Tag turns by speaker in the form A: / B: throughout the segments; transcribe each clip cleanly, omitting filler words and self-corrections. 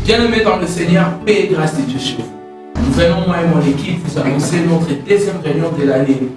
A: Bien-aimés dans le Seigneur, paix et grâce de Dieu sur vous. Nous venons, moi et mon équipe, vous annoncer notre deuxième réunion de l'année.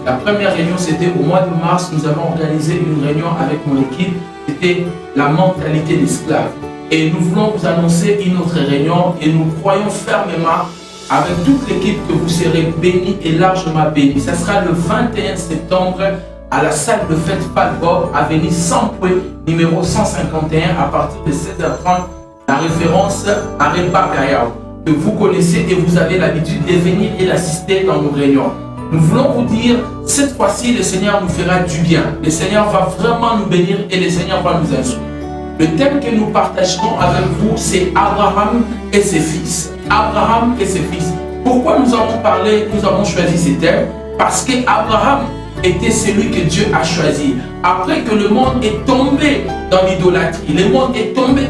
A: La première réunion, c'était au mois de mars. Nous avons organisé une réunion avec mon équipe. C'était la mentalité d'esclave. Et nous voulons vous annoncer une autre réunion et nous croyons fermement avec toute l'équipe que vous serez bénis et largement bénis. Ça sera le 21 septembre à la salle de fête Falbob, avenue Sampoué, numéro 151, à partir de 16h30. La référence à Reba Gayao, que vous connaissez et vous avez l'habitude de venir et d'assister dans nos réunions. Nous voulons vous dire, cette fois-ci, le Seigneur nous fera du bien. Le Seigneur va vraiment nous bénir et le Seigneur va nous instruire. Le thème que nous partagerons avec vous, c'est Abraham et ses fils. Abraham et ses fils. Pourquoi nous avons choisi ce thème? Parce qu'Abraham était celui que Dieu a choisi. Après que le monde est tombé dans l'idolâtrie, le monde est tombé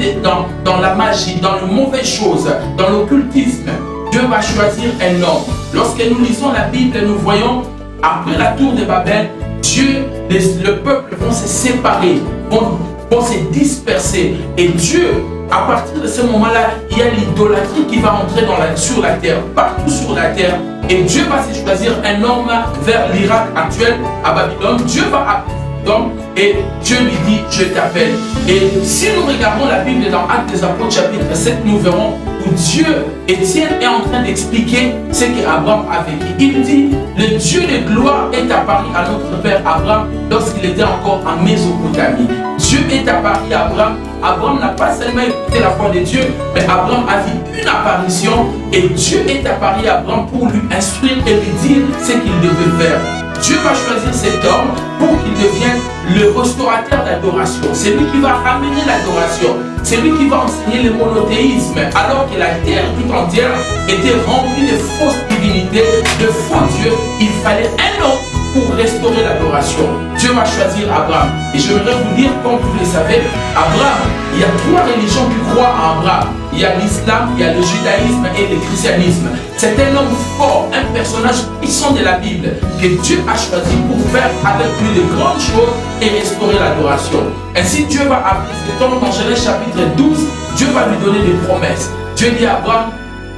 A: dans la magie, dans les mauvaises choses, dans l'occultisme, Dieu va choisir un homme. Lorsque nous lisons la Bible, nous voyons, après la tour de Babel, Dieu, le peuple vont se séparer, vont se disperser. Et Dieu, à partir de ce moment-là, il y a l'idolâtrie qui va entrer sur la terre, partout sur la terre. Et Dieu va se choisir un homme vers l'Irak actuel, à Babylone. Dieu va appeler cet homme et Dieu lui dit, je t'appelle. Et si nous regardons la Bible dans Actes des Apôtres chapitre 7, nous verrons où Dieu, Étienne, est en train d'expliquer ce qu'Abraham a vécu. Il dit, le Dieu de gloire est apparu à notre père Abraham lorsqu'il était encore en Mésopotamie. Dieu est apparu à Abraham. Abraham n'a pas seulement écouté la voix de Dieu, mais Abraham a vu une apparition et Dieu est apparu à Abraham pour lui instruire et lui dire ce qu'il devait faire. Dieu va choisir cet homme pour qu'il devienne le restaurateur d'adoration. C'est lui qui va ramener l'adoration. C'est lui qui va enseigner le monothéisme. Alors que la terre tout entière était remplie de fausses divinités, de faux dieux, il fallait un homme pour restaurer l'adoration. Dieu va choisir Abraham. Et j'aimerais vous dire, comme vous le savez, Abraham, il y a trois religions qui croient en Abraham. Il y a l'islam, il y a le judaïsme et le christianisme. C'est un homme fort, un personnage puissant de la Bible que Dieu a choisi pour faire avec lui de grandes choses et restaurer l'adoration. Ainsi, Dieu va appeler cet homme dans Genèse chapitre 12. Dieu va lui donner des promesses. Dieu dit à Abraham,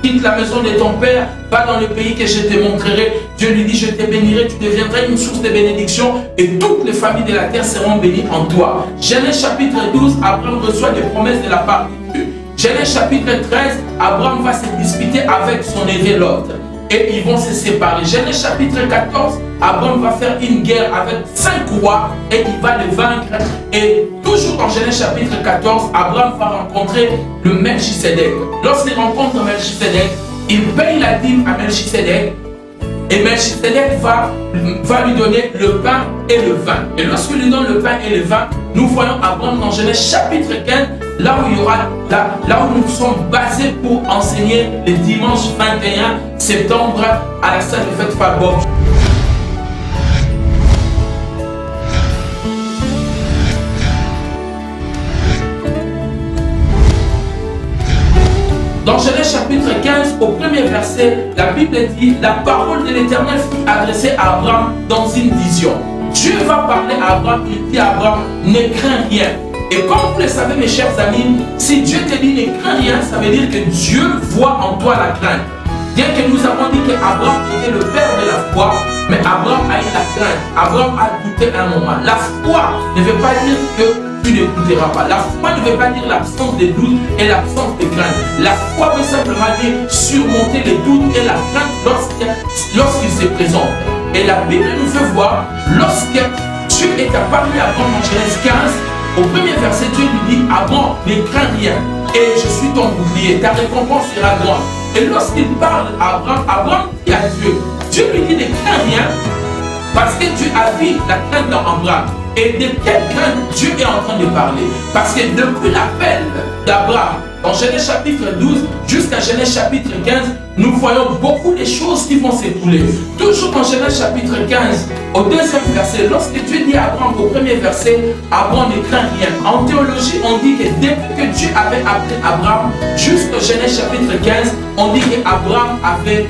A: quitte la maison de ton père, va dans le pays que je te montrerai. Dieu lui dit, je te bénirai, tu deviendras une source de bénédiction et toutes les familles de la terre seront bénies en toi. Genèse chapitre 12, Abraham reçoit des promesses de la part de Dieu. Genèse chapitre 13, Abraham va se disputer avec son neveu Lot et ils vont se séparer. Genèse chapitre 14, Abraham va faire une guerre avec 5 rois et il va les vaincre. Et toujours dans Genèse chapitre 14, Abraham va rencontrer le Melchisedec. Lorsqu'il rencontre Melchisedec, il paye la dîme à Melchisedec. Et Melchisedec va lui donner le pain et le vin. Et lorsqu'il lui donne le pain et le vin, nous voyons Abraham dans Genèse chapitre 15, là où nous sommes basés pour enseigner le dimanche 21 septembre à la salle de fête Falbob. Dans Genèse chapitre 15, au premier verset, la Bible dit « La parole de l'Éternel fut adressée à Abraham dans une vision. » Dieu va parler à Abraham, il dit à Abraham « Ne crains rien. » Et comme vous le savez mes chers amis, si Dieu te dit « Ne crains rien », ça veut dire que Dieu voit en toi la crainte. Bien que nous avons dit qu'Abraham était le père de la foi, mais Abraham a eu la crainte. Abraham a douté un moment. La foi ne veut pas dire que tu n'écouteras pas. La foi ne veut pas dire l'absence de doute et l'absence de crainte. La foi veut simplement dire surmonter les doutes et la crainte lorsqu'il se présente. Et la Bible nous fait voir, lorsque Dieu est apparu à Abraham en Genèse 15, au premier verset, Dieu lui dit, Abraham, ne crains rien, et je suis ton bouclier, ta récompense sera grande. Et lorsqu'il parle à Abraham, Abraham dit à Dieu, Dieu lui dit, ne crains rien, parce que Dieu a vu la crainte dans Abraham. Et de quelle crainte Dieu est en train de parler? Parce que depuis l'appel d'Abraham, dans Genèse chapitre 12 jusqu'à Genèse chapitre 15, nous voyons beaucoup de choses qui vont s'écouler. Toujours dans Genèse chapitre 15, au deuxième verset, lorsque Dieu dit à Abraham au premier verset, Abraham ne craint rien. En théologie, on dit que depuis que Dieu avait appelé Abraham, jusqu'au Genèse chapitre 15, on dit qu'Abraham avait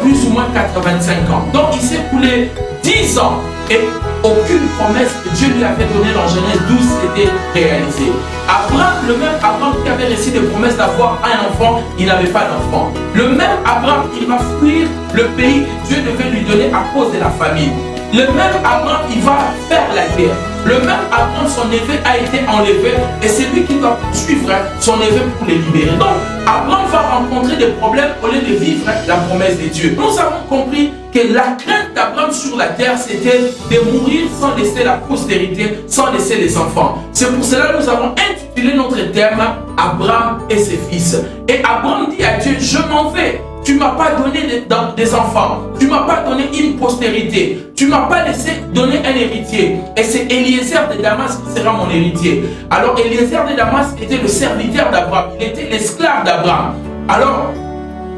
A: plus ou moins 85 ans. Donc il s'est écoulé 10 ans et aucune promesse que Dieu lui avait donnée dans Genèse 12 était réalisée. Abraham, le même Abraham qui avait reçu des promesses d'avoir un enfant, il n'avait pas d'enfant. Le même Abraham, il va fuir le pays que Dieu devait lui donner à cause de la famine. Le même Abraham, il va faire la guerre. Le même Abraham, son neveu a été enlevé et c'est lui qui doit suivre son neveu pour les libérer. Donc, Abraham va rencontrer des problèmes au lieu de vivre la promesse de Dieu. Nous avons compris que la crainte d'Abraham sur la terre, c'était de mourir sans laisser la postérité, sans laisser les enfants. C'est pour cela que nous avons intitulé notre terme Abraham et ses fils. Et Abraham dit à Dieu, je m'en vais. Tu ne m'as pas donné des enfants. Tu ne m'as pas donné une postérité. Tu ne m'as pas laissé donner un héritier. Et c'est Eliezer de Damas qui sera mon héritier. Alors Eliezer de Damas était le serviteur d'Abraham. Il était l'esclave d'Abraham. Alors,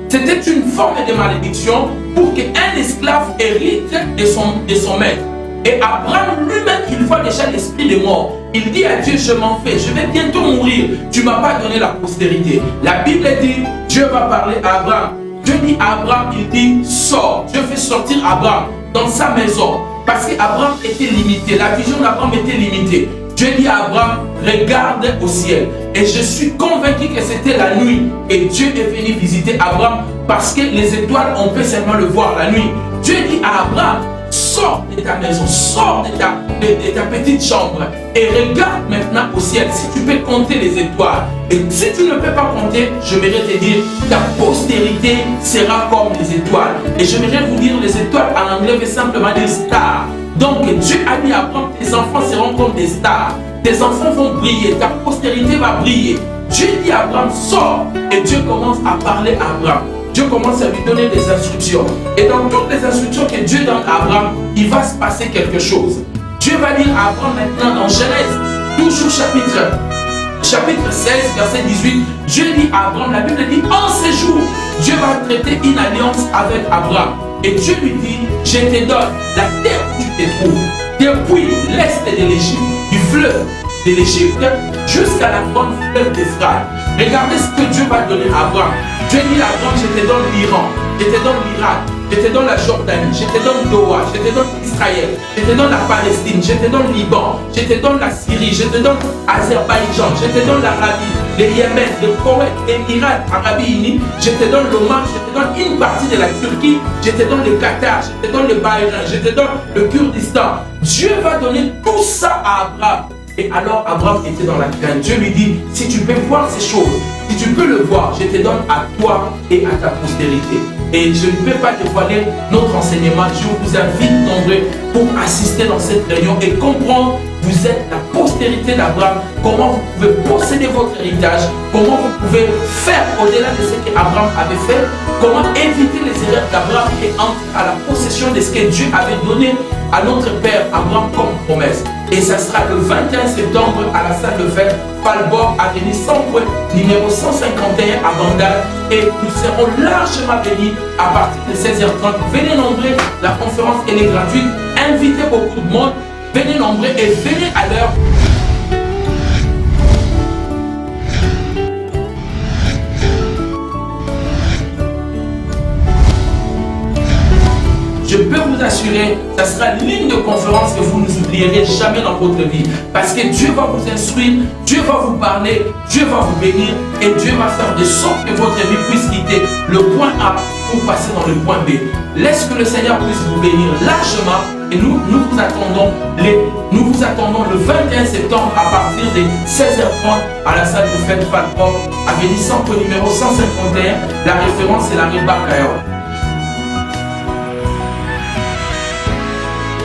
A: c'était une forme de malédiction pour qu'un esclave hérite de son maître. Et Abraham lui-même, il voit déjà l'esprit de mort. Il dit à Dieu, je m'en vais, je vais bientôt mourir. Tu ne m'as pas donné la postérité. La Bible dit, Dieu va parler à Abraham. Dieu dit à Abraham, il dit, sors. Dieu fait sortir Abraham dans sa maison. Parce qu'Abraham était limité. La vision d'Abraham était limitée. Dieu dit à Abraham, regarde au ciel. Et je suis convaincu que c'était la nuit. Et Dieu est venu visiter Abraham parce que les étoiles, on peut seulement le voir la nuit. Dieu dit à Abraham, sors de ta maison, sors de ta petite chambre et regarde maintenant au ciel si tu peux compter les étoiles. Et si tu ne peux pas compter, j'aimerais te dire, ta postérité sera comme les étoiles. Et j'aimerais vous dire, les étoiles en anglais veut simplement dire star. Donc Dieu a dit à Abraham, tes enfants seront comme des stars. Tes enfants vont briller, ta postérité va briller. Dieu dit à Abraham, sors. Et Dieu commence à parler à Abraham. Dieu commence à lui donner des instructions. Et dans toutes les instructions que Dieu donne à Abraham, il va se passer quelque chose. Dieu va dire à Abraham maintenant dans Genèse, toujours chapitre 16, verset 18, Dieu dit à Abraham, la Bible dit, en ces jours, Dieu va traiter une alliance avec Abraham. Et Dieu lui dit, je te donne la terre où tu te trouves, depuis l'est de l'Égypte, du fleuve de l'Égypte jusqu'à la grande fleuve d'Euphrate. Regardez ce que Dieu va donner à Abraham. Dieu dit à Abraham, je te donne l'Iran, je te donne l'Irak, je te donne la Jordanie, je te donne Doha, je te donne Israël, je te donne la Palestine, je te donne Liban, je te donne la Syrie, je te donne Azerbaïdjan, je te donne l'Arabie, le Yémen, le Koweït, l'Émirat, Arabie Unie, je te donne l'Oman, je te donne une partie de la Turquie, je te donne le Qatar, je te donne le Bahreïn, je te donne le Kurdistan. Dieu va donner tout ça à Abraham. Et alors Abraham était dans la crainte. Dieu lui dit, si tu peux voir ces choses, si tu peux le voir, je te donne à toi et à ta postérité. Et je ne peux pas dévoiler notre enseignement. Je vous invite nombreux pour assister dans cette réunion et comprendre, vous êtes la postérité d'Abraham, comment vous pouvez posséder votre héritage, comment vous pouvez faire au-delà de ce qu'Abraham avait fait, comment éviter les erreurs d'Abraham et entrer à la possession de ce que Dieu avait donné à notre père Abraham comme promesse. Et ça sera le 21 septembre à la salle de fête Falbor, avenue 100 numéro 151 à Bandal. Et nous serons largement bénis à partir de 16h30. Venez nombreux, la conférence elle est gratuite. Invitez beaucoup de monde. Venez nombreux et venez à l'heure. Je peux vous assurer, ça sera l'une de conférences que vous ne oublierez jamais dans votre vie. Parce que Dieu va vous instruire, Dieu va vous parler, Dieu va vous bénir et Dieu va faire de sorte que votre vie puisse quitter le point A pour passer dans le point B. Laisse que le Seigneur puisse vous bénir largement et nous vous attendons le 21 septembre à partir de 16h30 à la salle de fête Falport, avenue 100 numéro 151. La référence est la rue Bakayo.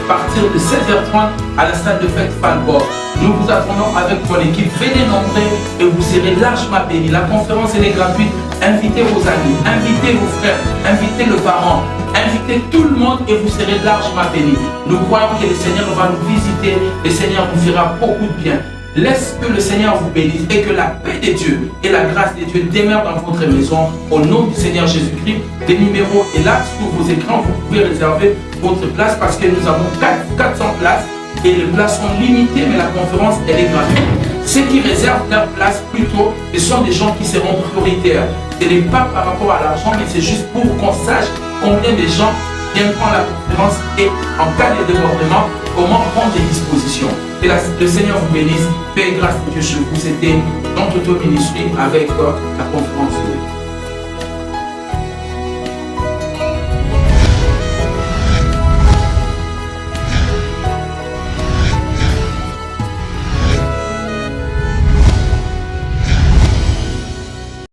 A: À partir de 16h30 à la salle de fête Falbor. Nous vous attendons avec votre équipe. Venez nombreux et vous serez largement bénis. La conférence elle est gratuite. Invitez vos amis, invitez vos frères, invitez le parent, invitez tout le monde et vous serez largement bénis. Nous croyons que le Seigneur va nous visiter. Le Seigneur vous fera beaucoup de bien. Laisse que le Seigneur vous bénisse et que la paix de Dieu et la grâce de Dieu demeurent dans votre maison. Au nom du Seigneur Jésus-Christ, les numéros est là sur vos écrans. Vous pouvez réserver votre place parce que nous avons 400 places et les places sont limitées, mais la conférence elle est gratuite. Ceux qui réservent leur place plutôt, ce sont des gens qui seront prioritaires. Ce n'est pas par rapport à l'argent, mais c'est juste pour qu'on sache combien de gens viennent prendre la conférence et en cas de débordement, comment prendre des dispositions. Que le Seigneur vous bénisse. Paix et grâce de Dieu chez vous. C'était notre auto-ministrie avec la conférence.